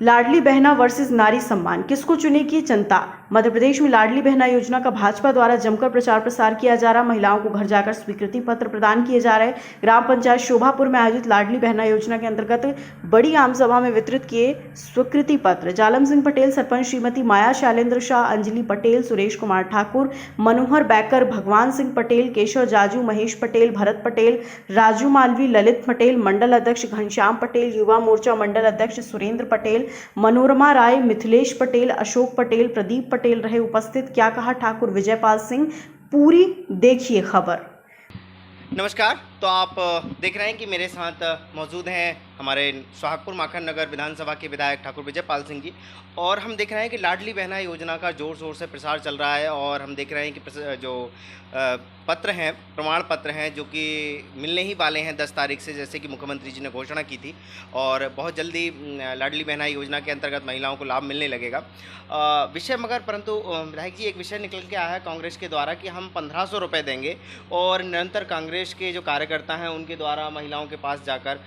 Ladli Behna versus नारी सम्मान, किसको चुनेगी जनता। मध्य प्रदेश में लाडली बहना योजना का भाजपा द्वारा जमकर प्रचार प्रसार किया जा रहा। महिलाओं को घर जाकर स्वीकृति पत्र प्रदान किए जा रहे। ग्राम पंचायत शोभापुर में आयोजित लाडली बहना योजना के अंतर्गत बड़ी आमसभा में वितरित किए स्वीकृति पत्र। जालम सिंह पटेल सरपंच, श्रीमती माया शैलेंद्र शाह, अंजलि पटेल, सुरेश कुमार ठाकुर, मनोहर बैकर, भगवान सिंह पटेल, केशव जाजू, महेश पटेल, भरत पटेल, राजू मालवी, ललित पटेल, मंडल अध्यक्ष घनश्याम पटेल, युवा मोर्चा मंडल अध्यक्ष सुरेंद्र पटेल, मनोरमा राय, मिथिलेश पटेल, अशोक पटेल, प्रदीप पटेल रहे उपस्थित। क्या कहा ठाकुर विजयपाल सिंह, पूरी देखिए खबर। नमस्कार। तो आप देख रहे हैं कि मेरे साथ मौजूद हैं हमारे सोहागपुर माखन नगर विधानसभा के विधायक ठाकुर विजयपाल सिंह जी, और हम देख रहे हैं कि लाडली बहना योजना का ज़ोर शोर से प्रचार चल रहा है। और हम देख रहे हैं कि जो पत्र हैं, प्रमाण पत्र हैं, जो कि मिलने ही वाले हैं 10 तारीख से, जैसे कि मुख्यमंत्री जी ने घोषणा की थी। और बहुत जल्दी लाडली बहना योजना के अंतर्गत महिलाओं को लाभ मिलने लगेगा। विषय मगर परंतु विधायक जी, एक विषय निकल के आया है कांग्रेस के द्वारा कि हम 1500 रुपये देंगे, और निरंतर कांग्रेस के जो कार्यकर्ता हैं उनके द्वारा महिलाओं के पास जाकर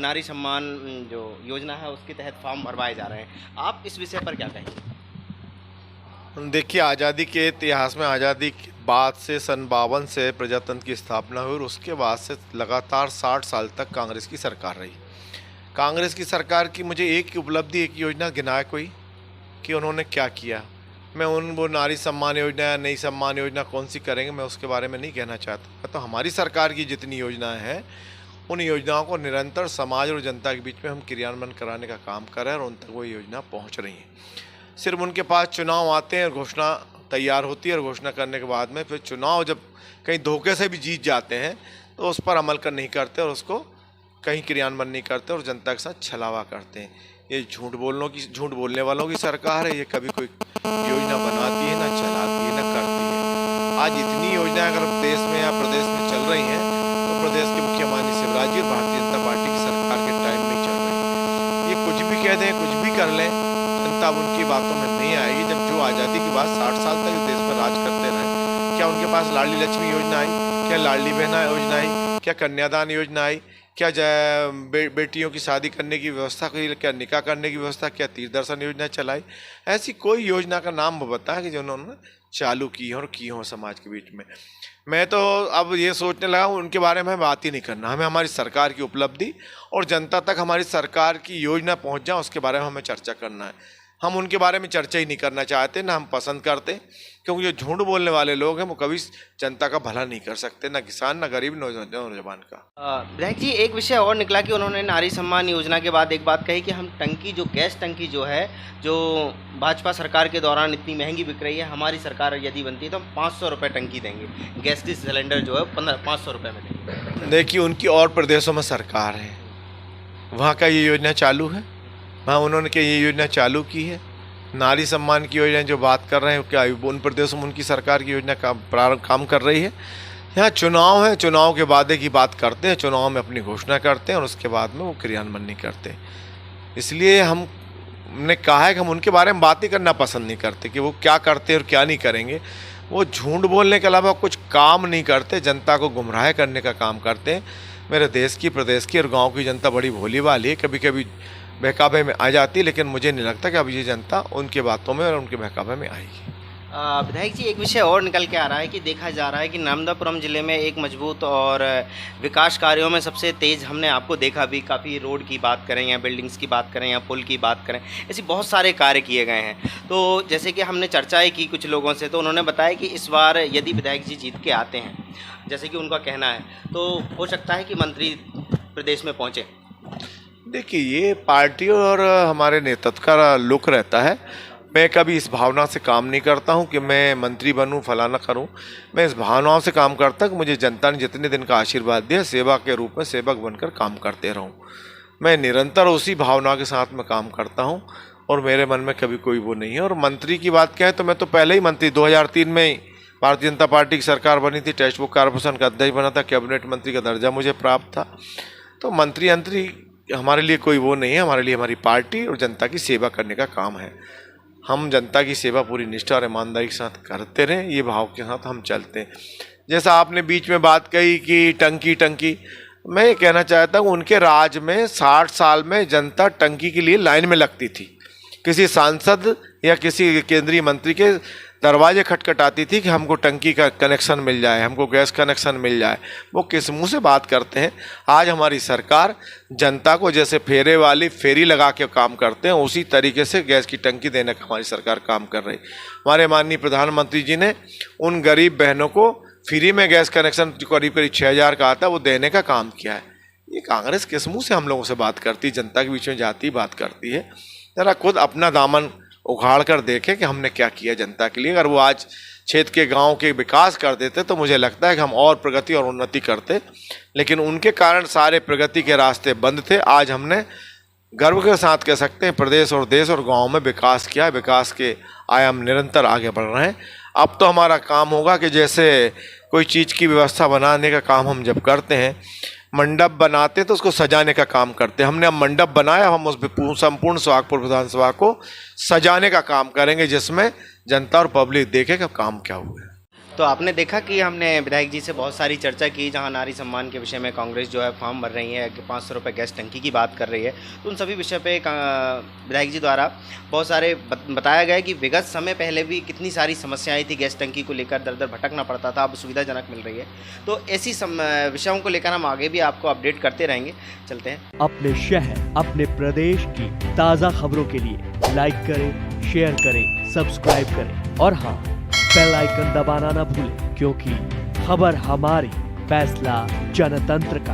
नारी सम्मान जो योजना है उसके तहत फॉर्म भरवाए जा रहे हैं। आप इस विषय पर क्या कहेंगे? देखिए, आज़ादी के इतिहास में आज़ादी के बाद से सन 52 से प्रजातंत्र की स्थापना हुई, और उसके बाद से लगातार 60 साल तक कांग्रेस की सरकार रही। कांग्रेस की सरकार की मुझे एक उपलब्धि, एक योजना गिनाए कोई कि उन्होंने क्या किया। मैं वो नारी सम्मान योजना या नई सम्मान योजना कौन सी करेंगे, मैं उसके बारे में नहीं कहना चाहता। तो हमारी सरकार की जितनी योजनाएं हैं, उन योजनाओं को निरंतर समाज और जनता के बीच में हम क्रियान्वयन कराने का काम कर रहे हैं, और उन तक वो योजना पहुंच रही है। सिर्फ उनके पास चुनाव आते हैं, घोषणा तैयार होती है, और घोषणा करने के बाद में फिर चुनाव जब कहीं धोखे से भी जीत जाते हैं तो उस पर अमल कर नहीं करते, और उसको कहीं क्रियान्वयन नहीं करते, और जनता के साथ छलावा करते हैं। ये झूठ बोलने वालों की सरकार है। ये कभी कोई योजना बनाती है, ना चलाती है, ना करती है। आज इतनी योजनाएं अगर देश में या प्रदेश में चल रही हैं, तो प्रदेश के मुख्यमंत्री शिवराज जी और भारतीय जनता पार्टी की सरकार के टाइम में चल रही है। ये कुछ भी कह दें, कुछ भी कर लें, जनता उनकी बातों में नहीं आएगी। जब जो आज़ादी के बाद 60 साल तक इस देश पर राज करते रहे, क्या उनके पास लाडली लक्ष्मी योजना आई, क्या लाडली बहना योजना आई, क्या कन्यादान योजना आई, क्या बेटियों की शादी करने की व्यवस्था की, क्या निकाह करने की व्यवस्था, क्या तीर्थदर्शन योजना चलाई? ऐसी कोई योजना का नाम बताएं कि जो उन्होंने चालू की हो और की हो समाज के बीच में। मैं तो अब ये सोचने लगा हूँ उनके बारे में बात ही नहीं करना। हमें हमारी सरकार की उपलब्धि और जनता तक हमारी सरकार की योजना पहुँच जाए, उसके बारे में हमें चर्चा करना है। हम उनके बारे में चर्चा ही नहीं करना चाहते, ना हम पसंद करते, क्योंकि जो झूठ बोलने वाले लोग हैं वो कभी जनता का भला नहीं कर सकते, ना किसान, ना गरीब, ना नौजवान का। विधायक जी, एक विषय और निकला कि उन्होंने नारी सम्मान योजना के बाद एक बात कही कि हम टंकी, जो गैस टंकी जो है, जो भाजपा सरकार के दौरान इतनी महंगी बिक रही है, हमारी सरकार यदि बनती है तो हम 500 रुपये टंकी देंगे। गैस की सिलेंडर जो है 500 रुपये में देंगे। देखिए, उनकी और प्रदेशों में सरकार है, वहाँ का ये योजना चालू है, वहाँ उन्होंने क्या ये योजना चालू की है। नारी सम्मान की योजना जो बात कर रहे हैं, क्या उन प्रदेशों में उनकी सरकार की योजना का प्रारंभ काम कर रही है? यहाँ चुनाव है, चुनाव के वादे की बात करते हैं, चुनाव में अपनी घोषणा करते हैं, और उसके बाद में वो क्रियान्वयन नहीं करते। इसलिए हमने कहा है कि हम उनके बारे में बात ही करना पसंद नहीं करते कि वो क्या करते और क्या नहीं करेंगे। वो झूठ बोलने के अलावा कुछ काम नहीं करते, जनता को गुमराह करने का काम करते हैं। मेरे देश की, प्रदेश की और गाँव की जनता बड़ी भोली भाली है, कभी कभी बहकावे में आ जाती, लेकिन मुझे नहीं लगता कि अब ये जनता उनके बातों में और उनके बहकावे में आएगी। विधायक जी, एक विषय और निकल के आ रहा है कि देखा जा रहा है कि नर्मदापुरम ज़िले में एक मजबूत और विकास कार्यों में सबसे तेज़ हमने आपको देखा भी। काफ़ी रोड की बात करें या बिल्डिंग्स की बात करें या पुल की बात करें, ऐसे बहुत सारे कार्य किए गए हैं। तो जैसे कि हमने चर्चाएँ की कुछ लोगों से, तो उन्होंने बताया कि इस बार यदि विधायक जी जीत के आते हैं, जैसे कि उनका कहना है, तो हो सकता है कि मंत्री प्रदेश में पहुँचे। देखिए, ये पार्टी और हमारे नेतृत्व का लुक रहता है। मैं कभी इस भावना से काम नहीं करता हूँ कि मैं मंत्री बनूँ, फलाना करूँ। मैं इस भावनाओं से काम करता कि मुझे जनता ने जितने दिन का आशीर्वाद दिया, सेवा के रूप में सेवक बनकर काम करते रहूँ। मैं निरंतर उसी भावना के साथ में काम करता हूँ, और मेरे मन में कभी कोई वो नहीं है। और मंत्री की बात कहें तो मैं तो पहले ही मंत्री 2003 में ही भारतीय जनता पार्टी की सरकार बनी थी, टेक्स्ट बुक कॉर्पोरेशन का अध्यक्ष बना था, कैबिनेट मंत्री का दर्जा मुझे प्राप्त था। तो मंत्री हमारे लिए कोई वो नहीं है। हमारे लिए हमारी पार्टी और जनता की सेवा करने का काम है। हम जनता की सेवा पूरी निष्ठा और ईमानदारी के साथ करते रहें, ये भाव के साथ हम चलते हैं। जैसा आपने बीच में बात कही कि टंकी, मैं ये कहना चाहता हूँ उनके राज में 60 साल में जनता टंकी के लिए लाइन में लगती थी। किसी सांसद या किसी केंद्रीय मंत्री के दरवाजे खटखटाती थी कि हमको टंकी का कनेक्शन मिल जाए, हमको गैस कनेक्शन मिल जाए। वो किस मुंह से बात करते हैं? आज हमारी सरकार जनता को जैसे फेरे वाली फेरी लगा के काम करते हैं उसी तरीके से गैस की टंकी देने का हमारी सरकार काम कर रही। हमारे माननीय प्रधानमंत्री जी ने उन गरीब बहनों को फ्री में गैस कनेक्शन करीब 6000 का आता है वो देने का काम किया है। ये कांग्रेस किस मुँह से हम लोगों से बात करती, जनता के बीच में जाती बात करती है? ज़रा खुद अपना दामन उखाड़ कर देखें कि हमने क्या किया जनता के लिए। अगर वो आज क्षेत्र के गांव के विकास कर देते तो मुझे लगता है कि हम और प्रगति और उन्नति करते, लेकिन उनके कारण सारे प्रगति के रास्ते बंद थे। आज हमने गर्व के साथ कह सकते हैं प्रदेश और देश और गांव में विकास किया, विकास के आयाम निरंतर आगे बढ़ रहे हैं। अब तो हमारा काम होगा कि जैसे कोई चीज़ की व्यवस्था बनाने का काम हम जब करते हैं, मंडप बनाते हैं तो उसको सजाने का काम करते हैं। हमने अब मंडप बनाया, हम उस संपूर्ण सोहागपुर विधानसभा को सजाने का काम करेंगे जिसमें जनता और पब्लिक देखे कि काम क्या हुआ है। तो आपने देखा कि हमने विधायक जी से बहुत सारी चर्चा की, जहां नारी सम्मान के विषय में कांग्रेस जो है फॉर्म भर रही है, 500 रुपये गैस टंकी की बात कर रही है। तो उन सभी विषय पे विधायक जी द्वारा बहुत सारे बताया गया कि विगत समय पहले भी कितनी सारी समस्याएं थी गैस टंकी को लेकर, दर दर भटकना पड़ता था, अब सुविधाजनक मिल रही है। तो ऐसी विषयों को लेकर हम आगे भी आपको अपडेट करते रहेंगे। चलते हैं। अपने शहर अपने प्रदेश की ताज़ा खबरों के लिए लाइक करें, शेयर करें, सब्सक्राइब करें और हाँ, बेल आइकन दबाना ना भूलें, क्योंकि खबर हमारी, फैसला जनतंत्र का।